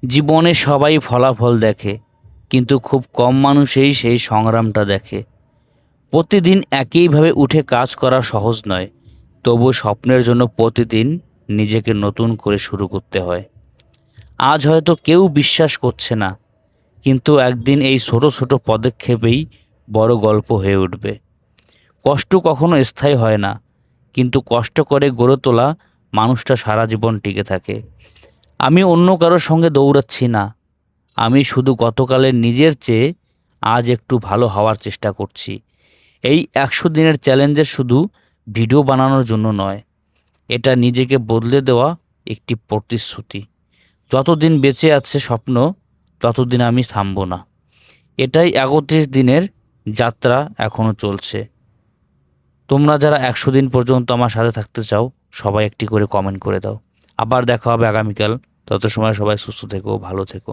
জীবনে সবাই ফলাফল দেখে, কিন্তু খুব কম মানুষই সেই সংগ্রামটা দেখে। প্রতিদিন একইভাবে উঠে কাজ করা সহজ নয়, তবু স্বপ্নের জন্য প্রতিদিন নিজেকে নতুন করে শুরু করতে হয়। আজ হয়তো কেউ বিশ্বাস করছে না, কিন্তু একদিন এই ছোট ছোট পদক্ষেপেই বড় গল্প হয়ে উঠবে। কষ্ট কখনো স্থায়ী হয় না, কিন্তু কষ্ট করে গড়ে তোলা মানুষটা সারা জীবন টিকে থাকে। আমি অন্য কারোর সঙ্গে দৌড়াচ্ছি না, আমি শুধু গতকালের নিজের চেয়ে আজ একটু ভালো হওয়ার চেষ্টা করছি। এই 100 দিনের চ্যালেঞ্জের শুধু ভিডিও বানানোর জন্য নয়, এটা নিজেকে বদলে দেওয়া একটি প্রতিশ্রুতি। যতদিন বেঁচে আছে স্বপ্ন, ততদিন আমি থামব না। এটাই 31 দিনের যাত্রা এখনও চলছে। তোমরা যারা 100 দিন পর্যন্ত আমার সাথে থাকতে চাও, সবাই একটি করে কমেন্ট করে দাও। আবার দেখা হবে আগামীকাল। তত সময় সবাই সুস্থ থেকো, ভালো থেকো।